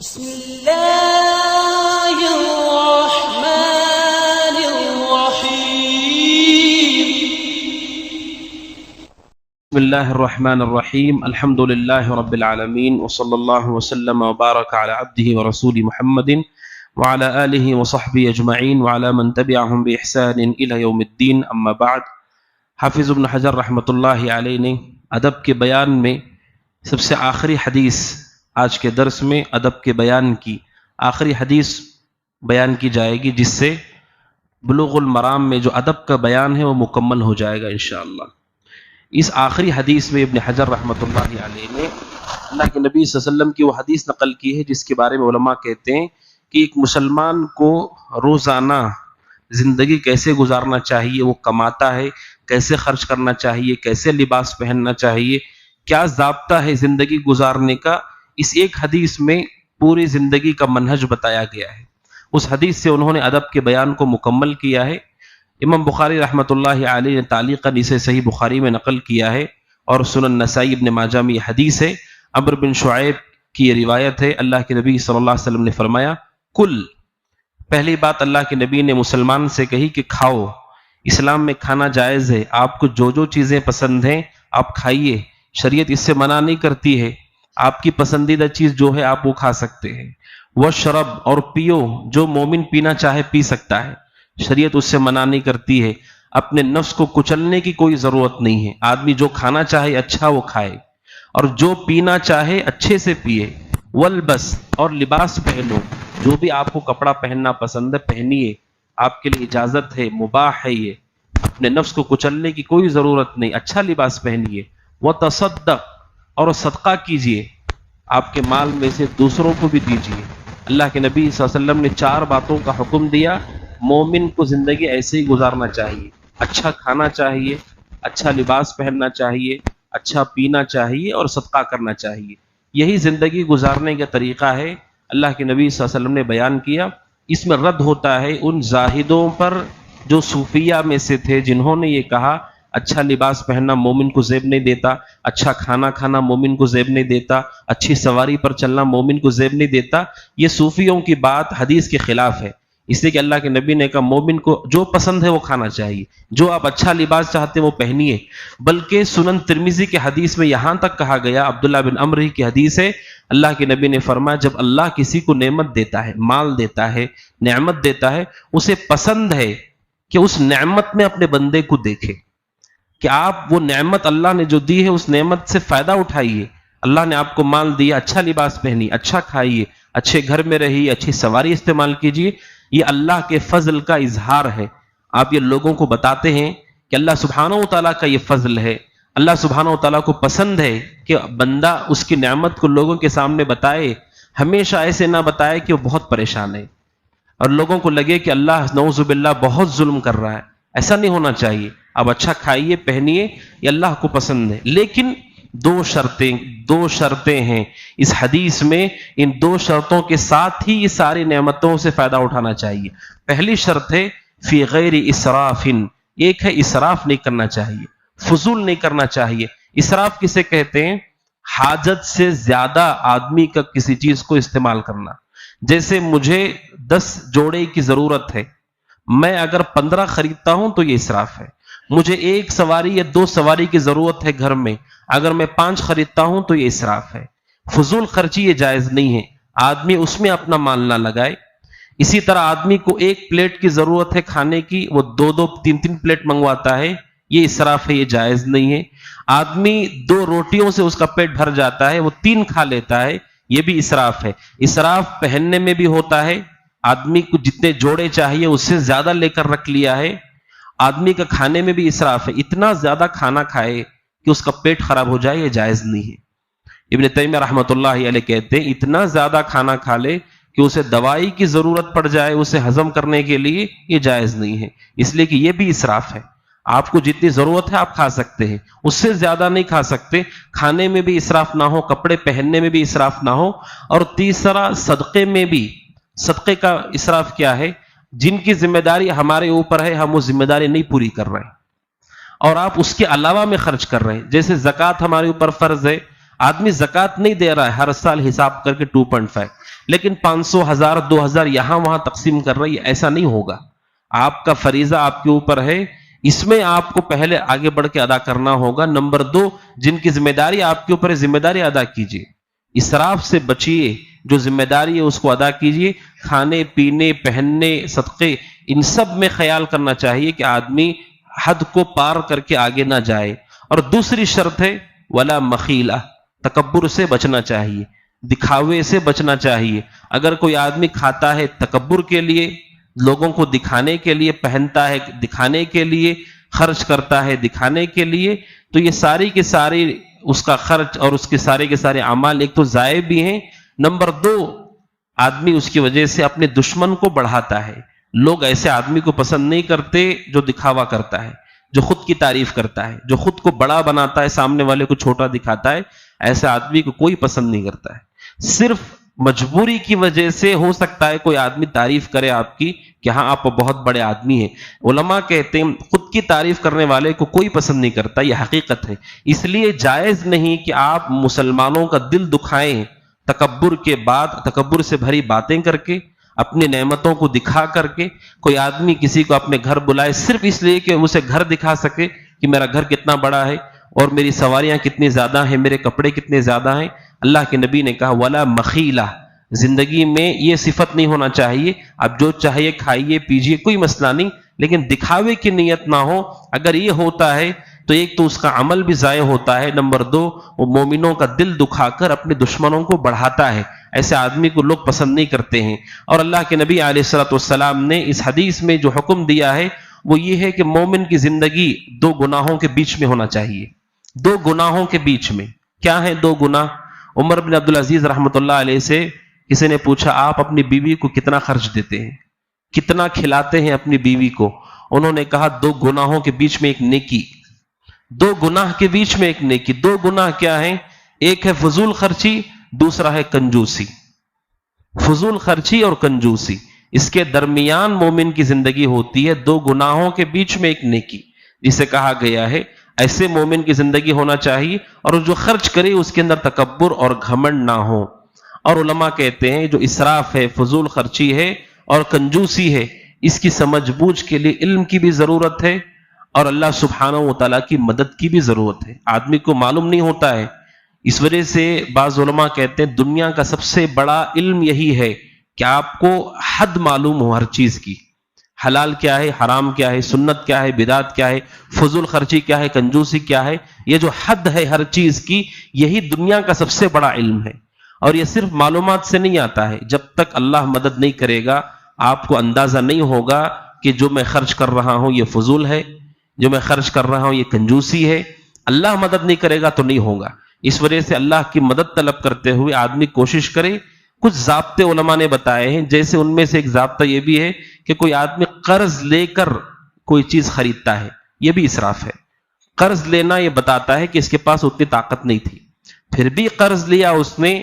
بسم الله الرحمن الرحيم بسم الله الرحمن الرحيم الحمد لله رب العالمين وصلى الله وسلم وبارك على عبده ورسوله محمد وعلى آله وصحبه أجمعين وعلى من تبعهم بإحسان إلى يوم الدين أما بعد. حافظ ابن حجر رحمۃ اللہ علیہ نے ادب کے بیان میں سب سے آخری حدیث، آج کے درس میں ادب کے بیان کی آخری حدیث بیان کی جائے گی، جس سے بلوغ المرام میں جو ادب کا بیان ہے وہ مکمل ہو جائے گا انشاءاللہ. اس آخری حدیث میں ابن حجر رحمۃ اللہ علیہ نے اللہ کے نبی صلی اللہ علیہ وسلم کی وہ حدیث نقل کی ہے جس کے بارے میں علماء کہتے ہیں کہ ایک مسلمان کو روزانہ زندگی کیسے گزارنا چاہیے، وہ کماتا ہے کیسے خرچ کرنا چاہیے، کیسے لباس پہننا چاہیے، کیا ضابطہ ہے زندگی گزارنے کا، اس ایک حدیث میں پوری زندگی کا منہج بتایا گیا ہے. اس حدیث سے انہوں نے ادب کے بیان کو مکمل کیا ہے. امام بخاری رحمۃ اللہ علیہ نے تعلیقاً اسے صحیح بخاری میں نقل کیا ہے اور سنن نسائی ابن ماجہ میں یہ حدیث ہے. عمرو بن شعیب کی یہ روایت ہے، اللہ کے نبی صلی اللہ علیہ وسلم نے فرمایا کل. پہلی بات اللہ کے نبی نے مسلمان سے کہی کہ کھاؤ. اسلام میں کھانا جائز ہے، آپ کو جو جو چیزیں پسند ہیں آپ کھائیے، شریعت اس سے منع نہیں کرتی ہے. آپ کی پسندیدہ چیز جو ہے آپ وہ کھا سکتے ہیں. وشرب، اور پیو، جو مومن پینا چاہے پی سکتا ہے، شریعت اس سے منع نہیں کرتی ہے. اپنے نفس کو کچلنے کی کوئی ضرورت نہیں ہے، آدمی جو کھانا چاہے اچھا وہ کھائے اور جو پینا چاہے اچھے سے پیے. والبس، اور لباس پہنو، جو بھی آپ کو کپڑا پہننا پسند ہے پہنیے، آپ کے لیے اجازت ہے، مباح ہے. یہ اپنے نفس کو کچلنے کی کوئی ضرورت نہیں، اچھا لباس پہنیے. وتصدق، اور صدقہ کیجیے، آپ کے مال میں سے دوسروں کو بھی دیجیے. اللہ کے نبی صلی اللہ علیہ وسلم نے 4 باتوں کا حکم دیا. مومن کو زندگی ایسے ہی گزارنا چاہیے، اچھا کھانا چاہیے، اچھا لباس پہننا چاہیے، اچھا پینا چاہیے اور صدقہ کرنا چاہیے. یہی زندگی گزارنے کا طریقہ ہے. اللہ کے نبی صلی اللہ علیہ وسلم نے بیان کیا. اس میں رد ہوتا ہے ان زاہدوں پر جو صوفیہ میں سے تھے، جنہوں نے یہ کہا اچھا لباس پہننا مومن کو زیب نہیں دیتا، اچھا کھانا کھانا مومن کو زیب نہیں دیتا، اچھی سواری پر چلنا مومن کو زیب نہیں دیتا. یہ صوفیوں کی بات حدیث کے خلاف ہے، اس لیے کہ اللہ کے نبی نے کہا مومن کو جو پسند ہے وہ کھانا چاہیے، جو آپ اچھا لباس چاہتے ہیں وہ پہنیے. بلکہ سنن ترمذی کے حدیث میں یہاں تک کہا گیا، عبداللہ بن عمرو کی حدیث ہے، اللہ کے نبی نے فرمایا جب اللہ کسی کو نعمت دیتا ہے، مال دیتا ہے، نعمت دیتا ہے، اسے پسند ہے کہ اس نعمت میں اپنے بندے کو دیکھے، کہ آپ وہ نعمت اللہ نے جو دی ہے اس نعمت سے فائدہ اٹھائیے. اللہ نے آپ کو مال دیا، اچھا لباس پہنیے، اچھا کھائیے، اچھے گھر میں رہیے، اچھی سواری استعمال کیجیے. یہ اللہ کے فضل کا اظہار ہے. آپ یہ لوگوں کو بتاتے ہیں کہ اللہ سبحانہ و تعالیٰ کا یہ فضل ہے. اللہ سبحانہ و تعالیٰ کو پسند ہے کہ بندہ اس کی نعمت کو لوگوں کے سامنے بتائے. ہمیشہ ایسے نہ بتائے کہ وہ بہت پریشان ہے اور لوگوں کو لگے کہ اللہ نعوذ باللہ بہت ظلم کر رہا ہے. ایسا نہیں ہونا چاہیے. اب اچھا کھائیے، پہنیے، یہ اللہ کو پسند ہے. لیکن 2 شرطیں ہیں اس حدیث میں. ان 2 شرطوں کے ساتھ ہی یہ ساری نعمتوں سے فائدہ اٹھانا چاہیے. پہلی شرط ہے فی غیر اسراف، ایک ہے اسراف نہیں کرنا چاہیے، فضول نہیں کرنا چاہیے. اسراف کسے کہتے ہیں؟ حاجت سے زیادہ آدمی کا کسی چیز کو استعمال کرنا. جیسے مجھے 10 جوڑے کی ضرورت ہے، میں اگر 15 خریدتا ہوں تو یہ اسراف ہے. مجھے 1 سواری یا 2 سواری کی ضرورت ہے گھر میں، اگر میں 5 خریدتا ہوں تو یہ اسراف ہے. فضول خرچی یہ جائز نہیں ہے، آدمی اس میں اپنا مال نہ لگائے. اسی طرح آدمی کو 1 پلیٹ کی ضرورت ہے کھانے کی، وہ 2 3 پلیٹ منگواتا ہے، یہ اسراف ہے، یہ جائز نہیں ہے. آدمی 2 روٹیوں سے اس کا پیٹ بھر جاتا ہے، وہ 3 کھا لیتا ہے، یہ بھی اسراف ہے. اسراف پہننے میں بھی ہوتا ہے، آدمی کو جتنے جوڑے چاہیے اس سے زیادہ لے کر رکھ لیا ہے. آدمی کا کھانے میں بھی اسراف ہے، اتنا زیادہ کھانا کھائے کہ اس کا پیٹ خراب ہو جائے، یہ جائز نہیں ہے. ابن تیمیہ رحمۃ اللہ علیہ کہتے ہیں اتنا زیادہ کھانا کھا لے کہ اسے دوائی کی ضرورت پڑ جائے اسے ہضم کرنے کے لیے، یہ جائز نہیں ہے. اس لیے کہ یہ بھی اسراف ہے. آپ کو جتنی ضرورت ہے آپ کھا سکتے ہیں، اس سے زیادہ نہیں کھا سکتے. کھانے میں بھی اسراف نہ ہو، کپڑے پہننے میں بھی اسراف نہ ہو. اور تیسرا صدقے میں بھی. صدقے کا اسراف کیا ہے؟ جن کی ذمہ داری ہمارے اوپر ہے ہم وہ ذمہ داری نہیں پوری کر رہے ہیں اور آپ اس کے علاوہ میں خرچ کر رہے ہیں. جیسے زکوٰۃ ہمارے اوپر فرض ہے، آدمی زکوٰۃ نہیں دے رہا ہے ہر سال حساب کر کے 2.5، لیکن 500 1000 2000 یہاں وہاں تقسیم کر رہی ہے، ایسا نہیں ہوگا۔ آپ کا فریضہ آپ کے اوپر ہے، اس میں آپ کو پہلے آگے بڑھ کے ادا کرنا ہوگا۔ نمبر 2، جن کی ذمہ داری آپ کے اوپر ہے ذمہ داری ادا کیجیے، اسراف سے بچیے، جو ذمہ داری ہے اس کو ادا کیجیے۔ کھانے پینے پہننے صدقے ان سب میں خیال کرنا چاہیے کہ آدمی حد کو پار کر کے آگے نہ جائے۔ اور دوسری شرط ہے ولا مخیلہ، تکبر سے بچنا چاہیے، دکھاوے سے بچنا چاہیے۔ اگر کوئی آدمی کھاتا ہے تکبر کے لیے، لوگوں کو دکھانے کے لیے، پہنتا ہے دکھانے کے لیے، خرچ کرتا ہے دکھانے کے لیے، تو یہ ساری کے ساری اس کا خرچ اور اس کے سارے اعمال ایک تو ضائع بھی ہیں، نمبر 2 آدمی اس کی وجہ سے اپنے دشمن کو بڑھاتا ہے۔ لوگ ایسے آدمی کو پسند نہیں کرتے جو دکھاوا کرتا ہے، جو خود کی تعریف کرتا ہے، جو خود کو بڑا بناتا ہے، سامنے والے کو چھوٹا دکھاتا ہے، ایسے آدمی کو کوئی پسند نہیں کرتا ہے۔ صرف مجبوری کی وجہ سے ہو سکتا ہے کوئی آدمی تعریف کرے آپ کی کہ ہاں آپ بہت بڑے آدمی ہیں۔ علماء کہتے ہیں خود کی تعریف کرنے والے کو کوئی پسند نہیں کرتا، یہ حقیقت ہے۔ اس لیے جائز نہیں کہ آپ مسلمانوں کا دل دکھائیں تکبر کے بعد، تکبر سے بھری باتیں کر کے، اپنی نعمتوں کو دکھا کر کے۔ کوئی آدمی کسی کو اپنے گھر بلائے صرف اس لیے کہ اسے گھر دکھا سکے کہ میرا گھر کتنا بڑا ہے اور میری سواریاں کتنی زیادہ ہیں، میرے کپڑے کتنے زیادہ ہیں۔ اللہ کے نبی نے کہا ولا مخیلہ، زندگی میں یہ صفت نہیں ہونا چاہیے۔ آپ جو چاہیے کھائیے پیجیے، کوئی مسئلہ نہیں، لیکن دکھاوے کی نیت نہ ہو۔ اگر یہ ہوتا ہے تو ایک تو اس کا عمل بھی ضائع ہوتا ہے، نمبر 2 وہ مومنوں کا دل دکھا کر اپنے دشمنوں کو بڑھاتا ہے۔ ایسے آدمی کو لوگ پسند نہیں کرتے ہیں۔ اور اللہ کے نبی علیہ الصلوۃ والسلام نے اس حدیث میں جو حکم دیا ہے وہ یہ ہے کہ مومن کی زندگی 2 گناہوں کے بیچ میں ہونا چاہیے۔ 2 گناہوں کے بیچ میں کیا ہیں 2 گناہ؟ عمر بن عبدالعزیز رحمۃ اللہ علیہ سے کسی نے پوچھا آپ اپنی بیوی کو کتنا خرچ دیتے ہیں، کتنا کھلاتے ہیں اپنی بیوی کو؟ انہوں نے کہا 2 گناہوں کے بیچ میں ایک نیکی، 2 گناہ کے بیچ میں ایک نیکی۔ 2 گناہ کیا ہیں؟ ایک ہے فضول خرچی، دوسرا ہے کنجوسی۔ فضول خرچی اور کنجوسی، اس کے درمیان مومن کی زندگی ہوتی ہے، 2 گناہوں کے بیچ میں ایک نیکی، جسے کہا گیا ہے ایسے مومن کی زندگی ہونا چاہیے۔ اور جو خرچ کرے اس کے اندر تکبر اور گھمنڈ نہ ہو۔ اور علماء کہتے ہیں جو اسراف ہے، فضول خرچی ہے اور کنجوسی ہے، اس کی سمجھ بوجھ کے لیے علم کی بھی ضرورت ہے اور اللہ سبحانہ و تعالیٰ کی مدد کی بھی ضرورت ہے۔ آدمی کو معلوم نہیں ہوتا ہے، اس وجہ سے بعض علماء کہتے ہیں دنیا کا سب سے بڑا علم یہی ہے کہ آپ کو حد معلوم ہو ہر چیز کی، حلال کیا ہے، حرام کیا ہے، سنت کیا ہے، بدعت کیا ہے، فضول خرچی کیا ہے، کنجوسی کیا ہے۔ یہ جو حد ہے ہر چیز کی، یہی دنیا کا سب سے بڑا علم ہے۔ اور یہ صرف معلومات سے نہیں آتا ہے، جب تک اللہ مدد نہیں کرے گا آپ کو اندازہ نہیں ہوگا کہ جو میں خرچ کر رہا ہوں یہ فضول ہے، جو میں خرچ کر رہا ہوں یہ کنجوسی ہے۔ اللہ مدد نہیں کرے گا تو نہیں ہوگا۔ اس وجہ سے اللہ کی مدد طلب کرتے ہوئے آدمی کوشش کرے۔ کچھ ضابطے علماء نے بتائے ہیں، جیسے ان میں سے ایک ضابطہ یہ بھی ہے کہ کوئی آدمی قرض لے کر کوئی چیز خریدتا ہے، یہ بھی اسراف ہے۔ قرض لینا یہ بتاتا ہے کہ اس کے پاس اتنی طاقت نہیں تھی، پھر بھی قرض لیا اس نے،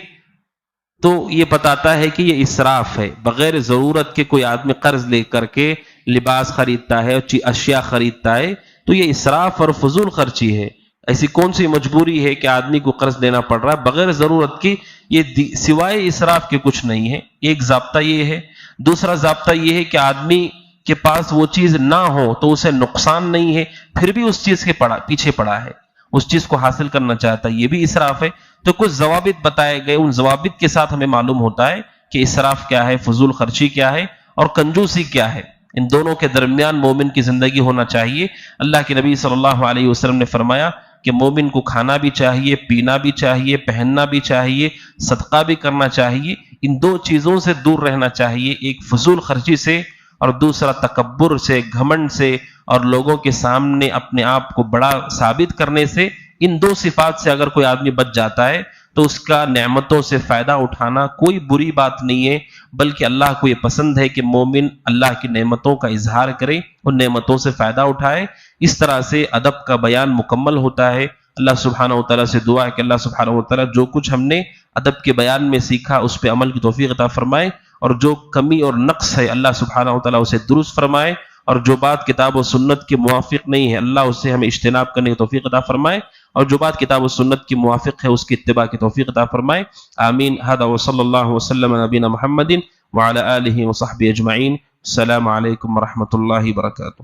تو یہ بتاتا ہے کہ یہ اسراف ہے۔ بغیر ضرورت کے کوئی آدمی قرض لے کر کے لباس خریدتا ہے، اشیاء خریدتا ہے، تو یہ اسراف اور فضول خرچی ہے۔ ایسی کون سی مجبوری ہے کہ آدمی کو قرض لینا پڑ رہا ہے بغیر ضرورت کی؟ یہ سوائے اسراف کے کچھ نہیں ہے۔ ایک ضابطہ یہ ہے۔ دوسرا ضابطہ یہ ہے کہ آدمی کے پاس وہ چیز نہ ہو تو اسے نقصان نہیں ہے، پھر بھی اس چیز کے پیچھے پڑا ہے، اس چیز کو حاصل کرنا چاہتا ہے، یہ بھی اسراف ہے۔ تو کچھ ضوابط بتائے گئے، ان ضوابط کے ساتھ ہمیں معلوم ہوتا ہے کہ اسراف کیا ہے، فضول خرچی کیا ہے اور کنجوسی کیا ہے۔ ان دونوں کے درمیان مومن کی زندگی ہونا چاہیے۔ اللہ کے نبی صلی اللہ علیہ وسلم نے فرمایا کہ مومن کو کھانا بھی چاہیے، پینا بھی چاہیے، پہننا بھی چاہیے، صدقہ بھی کرنا چاہیے۔ ان 2 چیزوں سے دور رہنا چاہیے، ایک فضول خرچی سے اور دوسرا تکبر سے، گھمنڈ سے اور لوگوں کے سامنے اپنے آپ کو بڑا ثابت کرنے سے۔ ان 2 صفات سے اگر کوئی آدمی بچ جاتا ہے تو اس کا نعمتوں سے فائدہ اٹھانا کوئی بری بات نہیں ہے، بلکہ اللہ کو یہ پسند ہے کہ مومن اللہ کی نعمتوں کا اظہار کرے، ان نعمتوں سے فائدہ اٹھائے۔ اس طرح سے ادب کا بیان مکمل ہوتا ہے۔ اللہ سبحانہ و تعالیٰ سے دعا ہے کہ اللہ سبحانہ و تعالیٰ جو کچھ ہم نے ادب کے بیان میں سیکھا اس پہ عمل کی توفیق عطا فرمائے، اور جو کمی اور نقص ہے اللہ سبحانہ و تعالیٰ اسے درست فرمائے، اور جو بات کتاب و سنت کے موافق نہیں ہے اللہ اسے ہمیں اجتناب کرنے کی توفیق عطا فرمائے۔ اور جو بات کتاب و سنت کی موافق ہے اس کی اتباع کی توفیق عطا فرمائے. آمین. هذا وصلی اللہ وسلم علی نبینا محمد وعلی آلہ وصحبہ اجمعین. السلام علیکم ورحمۃ اللہ وبرکاتہ.